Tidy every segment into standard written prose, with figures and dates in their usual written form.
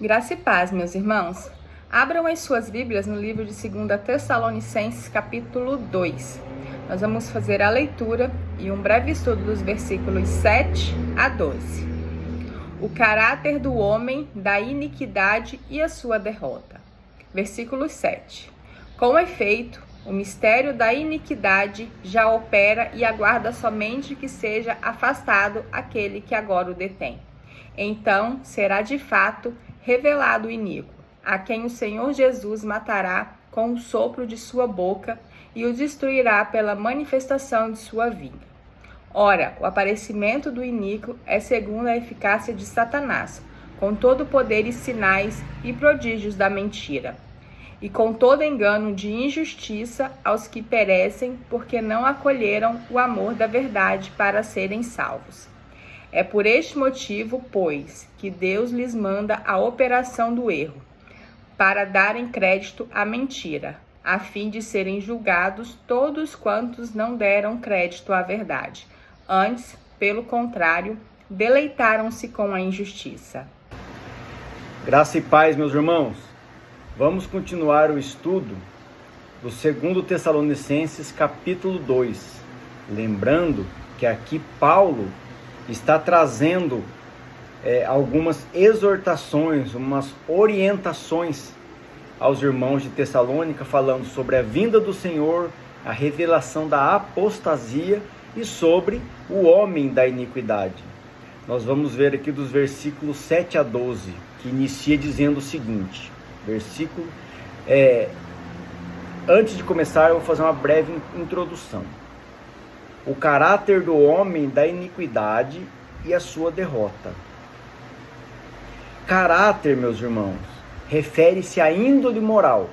Graça e paz, meus irmãos. Abram as suas Bíblias no livro de 2 Tessalonicenses, capítulo 2. Nós vamos fazer a leitura e um breve estudo dos versículos 7 a 12. O caráter do homem, da iniquidade e a sua derrota. Versículo 7. Com efeito, o mistério da iniquidade já opera e aguarda somente que seja afastado aquele que agora o detém. Então será de fato revelado o iníquo, a quem o Senhor Jesus matará com o sopro de sua boca e o destruirá pela manifestação de sua vinda. Ora, o aparecimento do iníquo é segundo a eficácia de Satanás, com todo o poder e sinais e prodígios da mentira, e com todo engano de injustiça aos que perecem, porque não acolheram o amor da verdade para serem salvos. É por este motivo, pois, que Deus lhes manda a operação do erro, para darem crédito à mentira, a fim de serem julgados todos quantos não deram crédito à verdade. Antes, pelo contrário, deleitaram-se com a injustiça. Graça e paz, meus irmãos. Vamos continuar o estudo do 2 Tessalonicenses, capítulo 2. Lembrando que aqui Paulo está trazendo algumas exortações, umas orientações aos irmãos de Tessalônica, falando sobre a vinda do Senhor, a revelação da apostasia e sobre o homem da iniquidade. Nós vamos ver aqui dos versículos 7 a 12, que inicia dizendo o seguinte, antes de começar eu vou fazer uma breve introdução. O caráter do homem da iniquidade e a sua derrota. Caráter, meus irmãos, refere-se à índole moral,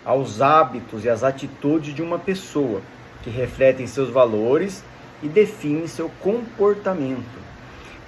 aos hábitos e às atitudes de uma pessoa, que refletem seus valores e definem seu comportamento.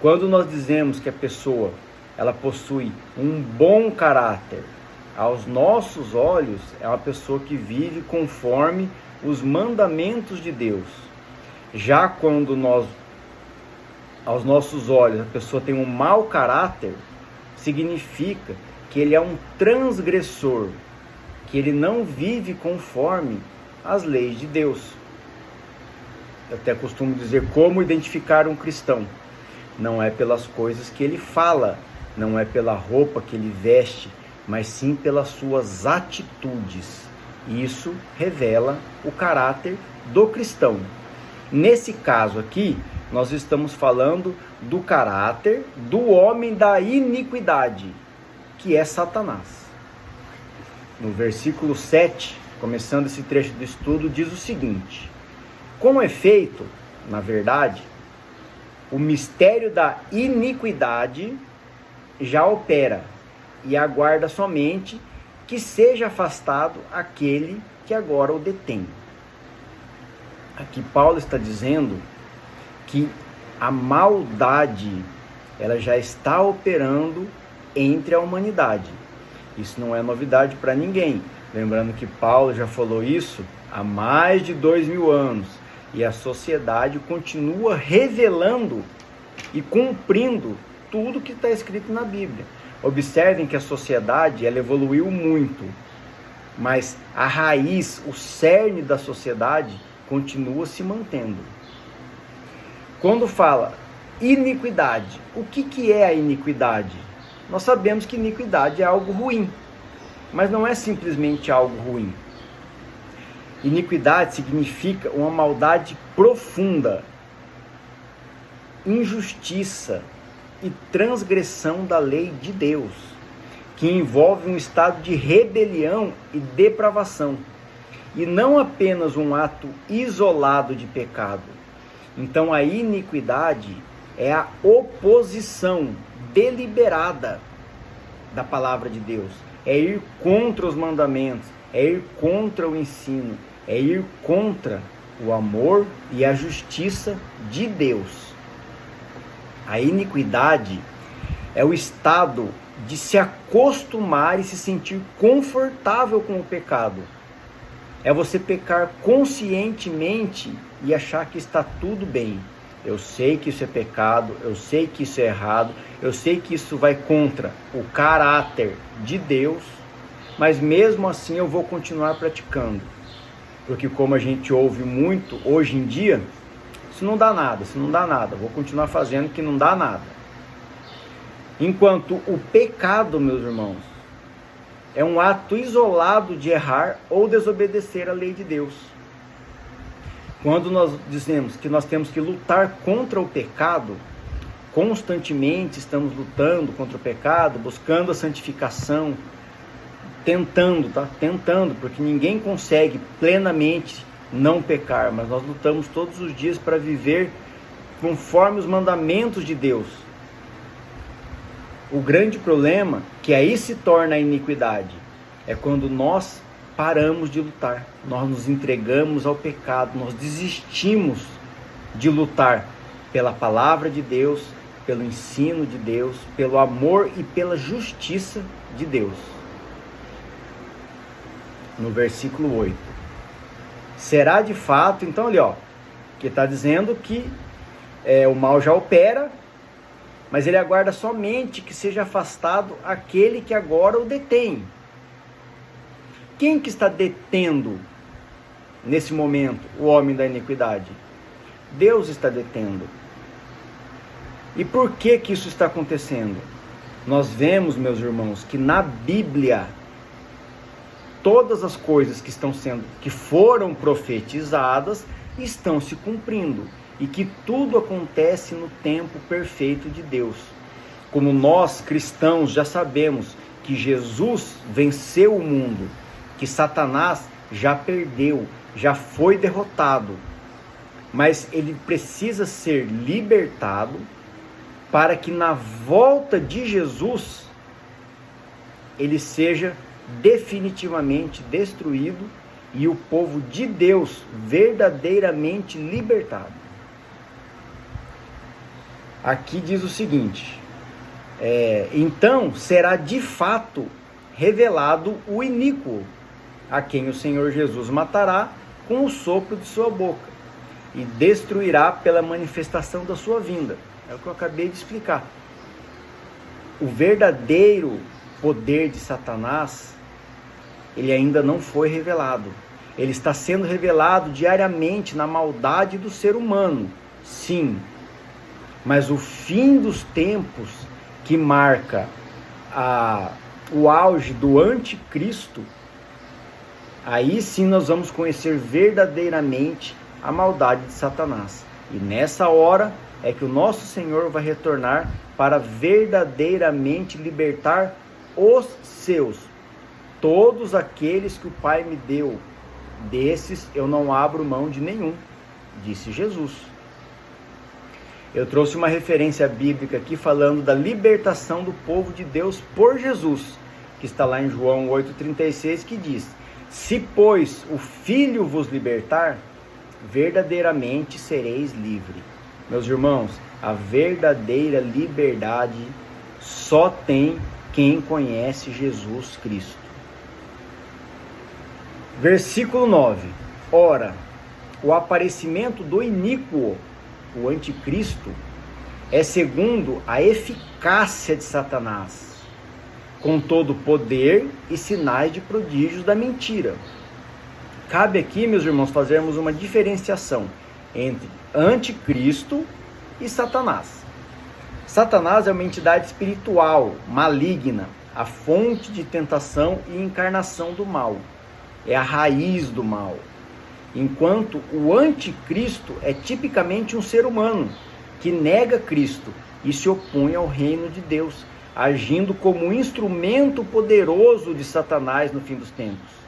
Quando nós dizemos que a pessoa ela possui um bom caráter, aos nossos olhos é uma pessoa que vive conforme os mandamentos de Deus. Já quando aos nossos olhos, a pessoa tem um mau caráter, significa que ele é um transgressor, que ele não vive conforme as leis de Deus. Eu até costumo dizer como identificar um cristão. Não é pelas coisas que ele fala, não é pela roupa que ele veste, mas sim pelas suas atitudes. Isso revela o caráter do cristão. Nesse caso aqui, nós estamos falando do caráter do homem da iniquidade, que é Satanás. No versículo 7, começando esse trecho do estudo, diz o seguinte: com efeito, na verdade, o mistério da iniquidade já opera e aguarda somente que seja afastado aquele que agora o detém. Aqui Paulo está dizendo que a maldade ela já está operando entre a humanidade. Isso não é novidade para ninguém. Lembrando que Paulo já falou isso há mais de 2000 anos. E a sociedade continua revelando e cumprindo tudo que está escrito na Bíblia. Observem que a sociedade ela evoluiu muito, mas a raiz, o cerne da sociedade continua se mantendo. Quando fala iniquidade, o que é a iniquidade? Nós sabemos que iniquidade é algo ruim, mas não é simplesmente algo ruim. Iniquidade significa uma maldade profunda, injustiça e transgressão da lei de Deus, que envolve um estado de rebelião e depravação, e não apenas um ato isolado de pecado. Então a iniquidade é a oposição deliberada da palavra de Deus, é ir contra os mandamentos, é ir contra o ensino, é ir contra o amor e a justiça de Deus. A iniquidade é o estado de se acostumar e se sentir confortável com o pecado. É você pecar conscientemente e achar que está tudo bem. Eu sei que isso é pecado, eu sei que isso é errado, eu sei que isso vai contra o caráter de Deus, mas mesmo assim eu vou continuar praticando. Porque como a gente ouve muito hoje em dia, isso não dá nada, vou continuar fazendo que não dá nada. Enquanto o pecado, meus irmãos, é um ato isolado de errar ou desobedecer a lei de Deus. Quando nós dizemos que nós temos que lutar contra o pecado, constantemente estamos lutando contra o pecado, buscando a santificação, tentando, porque ninguém consegue plenamente não pecar, mas nós lutamos todos os dias para viver conforme os mandamentos de Deus. O grande problema, que aí se torna a iniquidade, é quando nós paramos de lutar, nós nos entregamos ao pecado, nós desistimos de lutar pela palavra de Deus, pelo ensino de Deus, pelo amor e pela justiça de Deus. No versículo 8. Será de fato, então ali que está dizendo que o mal já opera, mas ele aguarda somente que seja afastado aquele que agora o detém. Quem que está detendo nesse momento o homem da iniquidade? Deus está detendo. E por que isso está acontecendo? Nós vemos, meus irmãos, que na Bíblia todas as coisas que foram profetizadas estão se cumprindo e que tudo acontece no tempo perfeito de Deus. Como nós cristãos já sabemos que Jesus venceu o mundo, que Satanás já perdeu, já foi derrotado, mas ele precisa ser libertado para que na volta de Jesus ele seja definitivamente destruído e o povo de Deus verdadeiramente libertado. Aqui diz o seguinte, então será de fato revelado o iníquo, a quem o Senhor Jesus matará com o sopro de sua boca e destruirá pela manifestação da sua vinda. É o que eu acabei de explicar. O verdadeiro poder de Satanás, ele ainda não foi revelado. Ele está sendo revelado diariamente na maldade do ser humano, sim. Mas o fim dos tempos, que marca o auge do anticristo, aí sim nós vamos conhecer verdadeiramente a maldade de Satanás. E nessa hora é que o nosso Senhor vai retornar para verdadeiramente libertar os seus. Todos aqueles que o Pai me deu, desses eu não abro mão de nenhum, disse Jesus. Eu trouxe uma referência bíblica aqui falando da libertação do povo de Deus por Jesus, que está lá em João 8,36, que diz: se, pois, o Filho vos libertar, verdadeiramente sereis livres. Meus irmãos, a verdadeira liberdade só tem quem conhece Jesus Cristo. Versículo 9. Ora, o aparecimento do iníquo, o anticristo, é segundo a eficácia de Satanás, com todo poder e sinais de prodígios da mentira. Cabe aqui, meus irmãos, fazermos uma diferenciação entre anticristo e Satanás. Satanás é uma entidade espiritual, maligna, a fonte de tentação e encarnação do mal. É a raiz do mal. Enquanto o anticristo é tipicamente um ser humano que nega Cristo e se opõe ao reino de Deus, agindo como um instrumento poderoso de Satanás no fim dos tempos.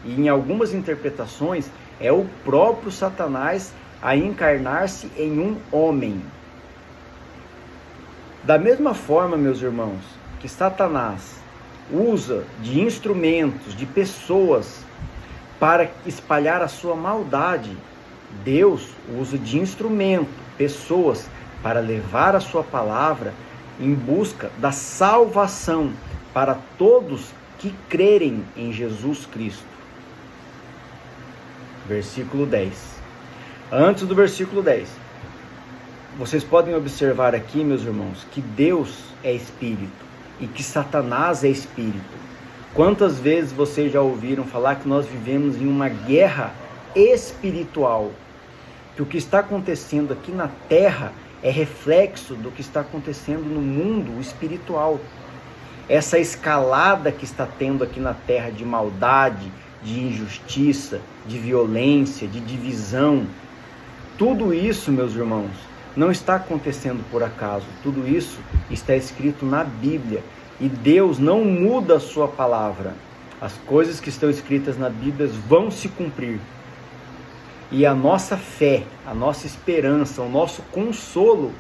E em algumas interpretações é o próprio Satanás a encarnar-se em um homem. Da mesma forma, meus irmãos, que Satanás usa de instrumentos, de pessoas para espalhar a sua maldade, Deus usa de instrumento, pessoas, para levar a sua palavra em busca da salvação para todos que crerem em Jesus Cristo. Versículo 10. Antes do versículo 10. vocês podem observar aqui, meus irmãos, que Deus é espírito e que Satanás é espírito. Quantas vezes vocês já ouviram falar que nós vivemos em uma guerra espiritual? Que o que está acontecendo aqui na Terra é reflexo do que está acontecendo no mundo espiritual. Essa escalada que está tendo aqui na Terra de maldade, de injustiça, de violência, de divisão, tudo isso, meus irmãos, não está acontecendo por acaso. Tudo isso está escrito na Bíblia. E Deus não muda a sua palavra. As coisas que estão escritas na Bíblia vão se cumprir. E a nossa fé, a nossa esperança, o nosso consolo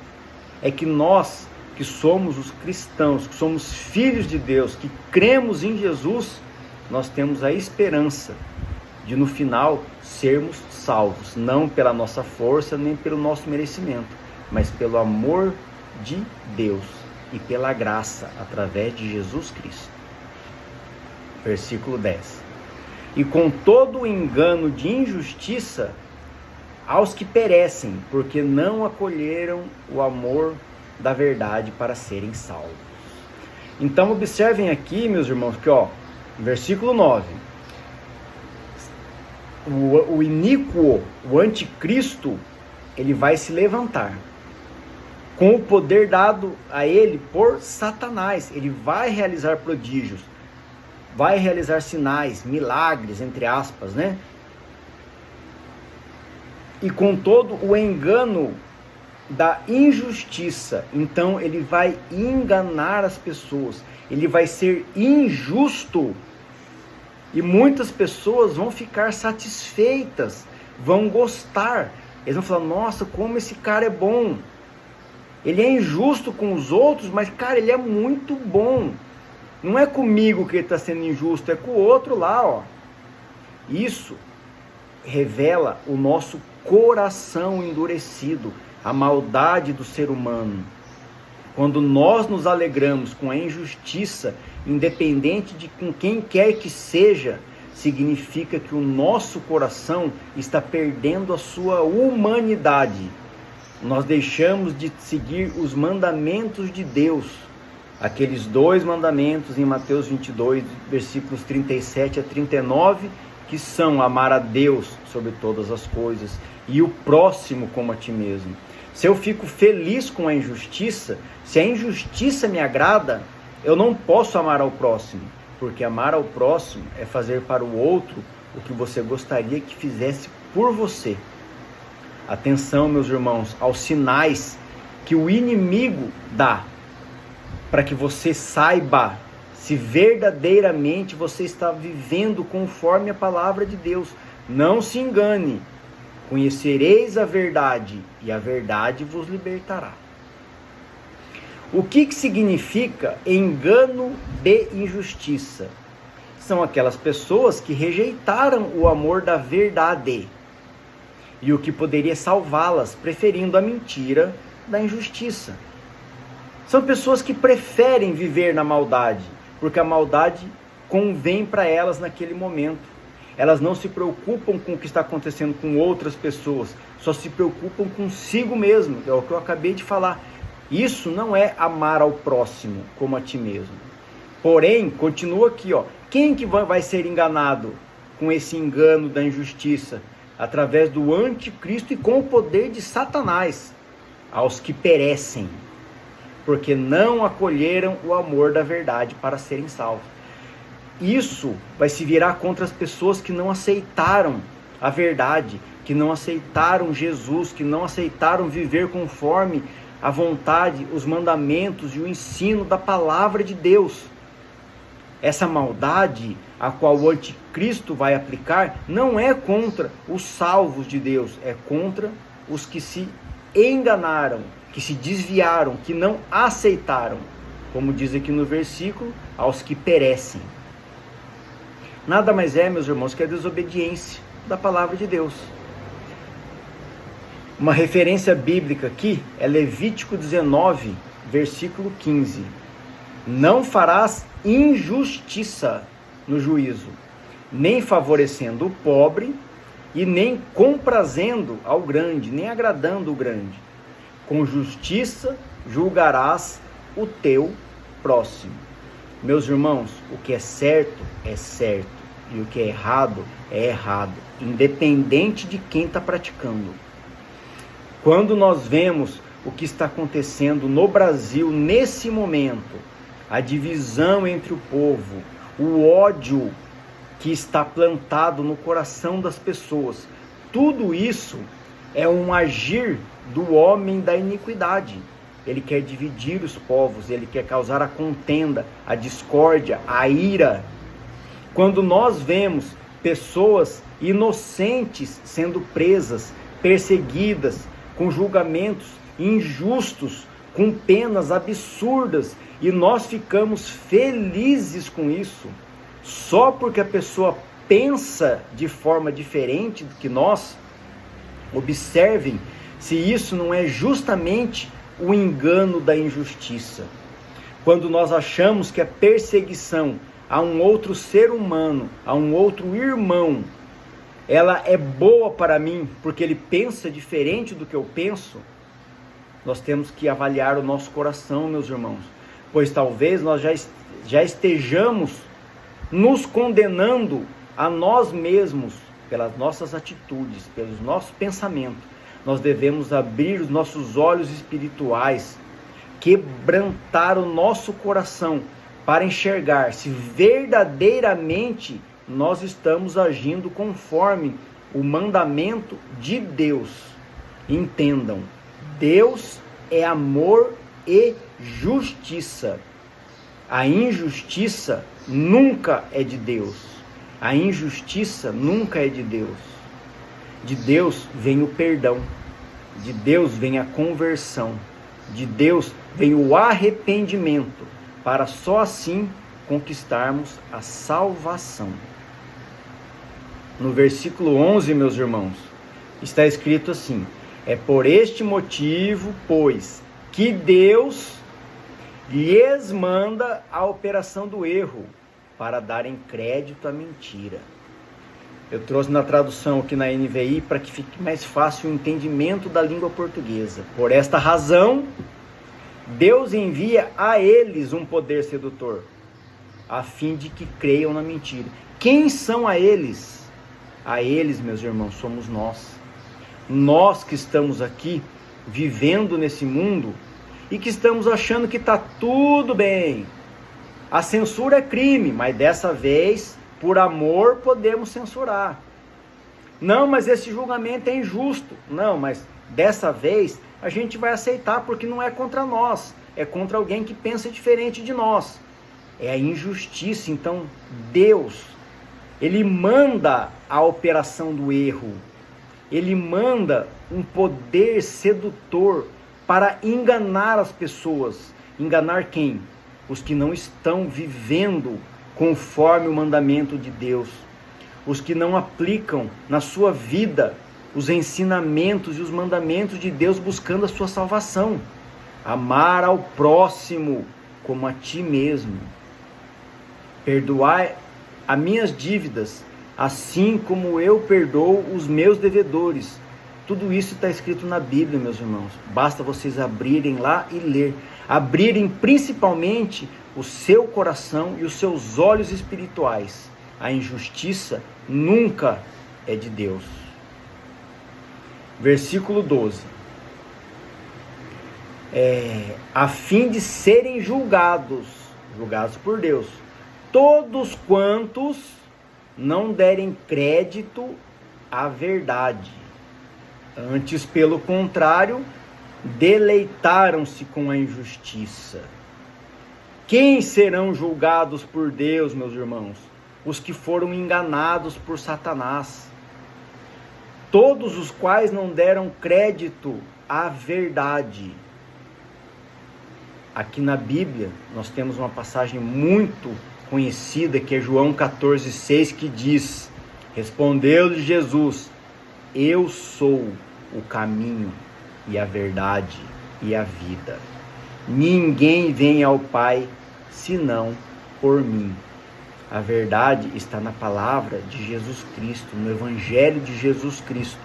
é que nós, que somos os cristãos, que somos filhos de Deus, que cremos em Jesus, nós temos a esperança de no final sermos salvos, não pela nossa força, nem pelo nosso merecimento, mas pelo amor de Deus e pela graça, através de Jesus Cristo. Versículo 10. E com todo o engano de injustiça aos que perecem, porque não acolheram o amor da verdade para serem salvos. Então observem aqui, meus irmãos, que versículo 9, o iníquo, o anticristo, ele vai se levantar com o poder dado a ele por Satanás. Ele vai realizar prodígios, vai realizar sinais, milagres, entre aspas, né? E com todo o engano da injustiça, então ele vai enganar as pessoas, ele vai ser injusto, e muitas pessoas vão ficar satisfeitas, vão gostar, eles vão falar: nossa, como esse cara é bom, ele é injusto com os outros, mas cara, ele é muito bom, não é comigo que ele está sendo injusto, é com o outro lá, Isso revela o nosso coração endurecido, a maldade do ser humano. Quando nós nos alegramos com a injustiça, independente de com quem quer que seja, significa que o nosso coração está perdendo a sua humanidade. Nós deixamos de seguir os mandamentos de Deus, aqueles 2 mandamentos em Mateus 22, versículos 37 a 39, que são amar a Deus sobre todas as coisas e o próximo como a ti mesmo. Se eu fico feliz com a injustiça, se a injustiça me agrada, eu não posso amar ao próximo, porque amar ao próximo é fazer para o outro o que você gostaria que fizesse por você. Atenção, meus irmãos, aos sinais que o inimigo dá, para que você saiba se verdadeiramente você está vivendo conforme a palavra de Deus. Não se engane. Conhecereis a verdade, e a verdade vos libertará. O que significa engano de injustiça? São aquelas pessoas que rejeitaram o amor da verdade e o que poderia salvá-las, preferindo a mentira da injustiça. São pessoas que preferem viver na maldade, porque a maldade convém para elas naquele momento. Elas não se preocupam com o que está acontecendo com outras pessoas, só se preocupam consigo mesmo, é o que eu acabei de falar. Isso não é amar ao próximo como a ti mesmo. Porém, continua aqui, quem que vai ser enganado com esse engano da injustiça? Através do anticristo e com o poder de Satanás, aos que perecem, porque não acolheram o amor da verdade para serem salvos. Isso vai se virar contra as pessoas que não aceitaram a verdade, que não aceitaram Jesus, que não aceitaram viver conforme a vontade, os mandamentos e o ensino da palavra de Deus. Essa maldade a qual o anticristo vai aplicar não é contra os salvos de Deus, é contra os que se enganaram, que se desviaram, que não aceitaram, como diz aqui no versículo, aos que perecem. Nada mais é, meus irmãos, que a desobediência da palavra de Deus. Uma referência bíblica aqui é Levítico 19, versículo 15. Não farás injustiça no juízo, nem favorecendo o pobre, e nem comprazendo ao grande, nem agradando o grande. com justiça julgarás o teu próximo. Meus irmãos, o que é certo, e o que é errado, independente de quem está praticando. Quando nós vemos o que está acontecendo no Brasil nesse momento, a divisão entre o povo, o ódio que está plantado no coração das pessoas, tudo isso é um agir do homem da iniquidade. Ele quer dividir os povos, ele quer causar a contenda, a discórdia, a ira. Quando nós vemos pessoas inocentes sendo presas, perseguidas, com julgamentos injustos, com penas absurdas, e nós ficamos felizes com isso, só porque a pessoa pensa de forma diferente do que nós, observem se isso não é justamente o engano da injustiça. Quando nós achamos que a perseguição a um outro ser humano, a um outro irmão, ela é boa para mim porque ele pensa diferente do que eu penso, nós temos que avaliar o nosso coração, meus irmãos, pois talvez nós já estejamos nos condenando a nós mesmos pelas nossas atitudes, pelos nossos pensamentos. Nós devemos abrir os nossos olhos espirituais, quebrantar o nosso coração para enxergar se verdadeiramente nós estamos agindo conforme o mandamento de Deus. Entendam, Deus é amor e justiça. A injustiça nunca é de Deus. A injustiça nunca é de Deus. De Deus vem o perdão. De Deus vem a conversão. De Deus vem o arrependimento, para só assim conquistarmos a salvação. No versículo 11, meus irmãos, está escrito assim: é por este motivo, pois, que Deus lhes manda a operação do erro, para darem crédito à mentira. Eu trouxe na tradução aqui na NVI para que fique mais fácil o entendimento da língua portuguesa. Por esta razão, Deus envia a eles um poder sedutor, a fim de que creiam na mentira. Quem são a eles? A eles, meus irmãos, somos nós. Nós que estamos aqui, vivendo nesse mundo, e que estamos achando que está tudo bem. A censura é crime, mas dessa vez, por amor, podemos censurar. Não, mas esse julgamento é injusto. Não, mas dessa vez a gente vai aceitar porque não é contra nós, é contra alguém que pensa diferente de nós. É a injustiça. Então Deus, Ele manda a operação do erro. Ele manda um poder sedutor para enganar as pessoas. Enganar quem? Os que não estão vivendo conforme o mandamento de Deus. Os que não aplicam na sua vida os ensinamentos e os mandamentos de Deus, buscando a sua salvação. Amar ao próximo como a ti mesmo. Perdoar as minhas dívidas, assim como eu perdoo os meus devedores. Tudo isso está escrito na Bíblia, meus irmãos. Basta vocês abrirem lá e ler. Abrirem principalmente o seu coração e os seus olhos espirituais. A injustiça nunca é de Deus. Versículo 12. A fim de serem julgados por Deus, todos quantos não derem crédito à verdade. Antes, pelo contrário, deleitaram-se com a injustiça. Quem serão julgados por Deus, meus irmãos? Os que foram enganados por Satanás. Todos os quais não deram crédito à verdade. Aqui na Bíblia, nós temos uma passagem muito conhecida, que é João 14,6, que diz: respondeu-lhe Jesus: eu sou o caminho e a verdade e a vida. Ninguém vem ao Pai senão por mim. A verdade está na palavra de Jesus Cristo, no Evangelho de Jesus Cristo.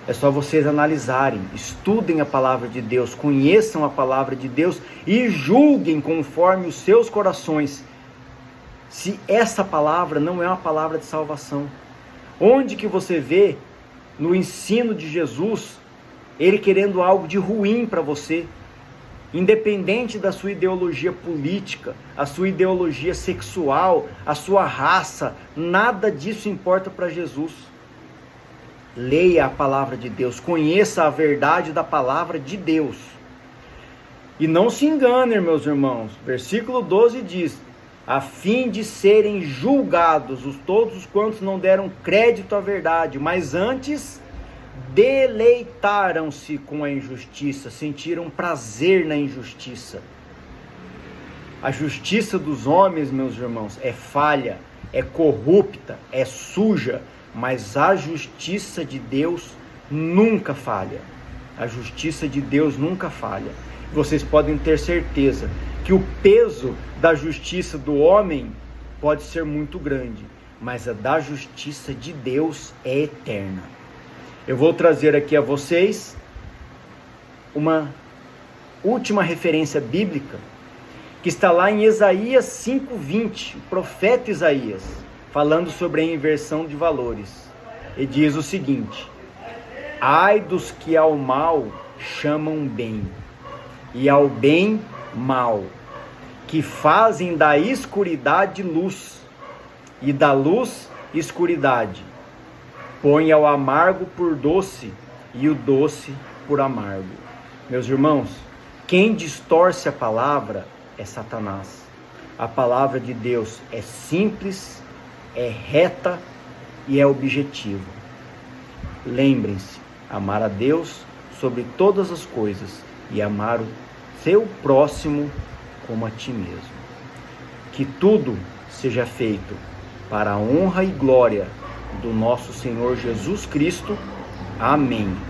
É só vocês analisarem, estudem a palavra de Deus, conheçam a palavra de Deus e julguem conforme os seus corações, se essa palavra não é uma palavra de salvação. Onde que você vê no ensino de Jesus, ele querendo algo de ruim para você? Independente da sua ideologia política, a sua ideologia sexual, a sua raça, nada disso importa para Jesus. Leia a palavra de Deus, conheça a verdade da palavra de Deus. E não se enganem, meus irmãos. Versículo 12 diz: a fim de serem julgados todos quantos não deram crédito à verdade, mas antes deleitaram-se com a injustiça, sentiram prazer na injustiça. A justiça dos homens, meus irmãos, é falha, é corrupta, é suja, mas a justiça de Deus nunca falha. A justiça de Deus nunca falha. Vocês podem ter certeza que o peso da justiça do homem pode ser muito grande, mas a da justiça de Deus é eterna. Eu vou trazer aqui a vocês uma última referência bíblica, que está lá em Isaías 5:20, o profeta Isaías, falando sobre a inversão de valores. E diz o seguinte: ai dos que ao mal chamam bem, e ao bem mal, que fazem da escuridade luz, e da luz escuridade. Põe ao amargo por doce, e o doce por amargo. Meus irmãos, quem distorce a palavra é Satanás. A palavra de Deus é simples, é reta e é objetiva. Lembrem-se, amar a Deus sobre todas as coisas e amar o seu próximo como a ti mesmo. Que tudo seja feito para a honra e glória do nosso Senhor Jesus Cristo. Amém.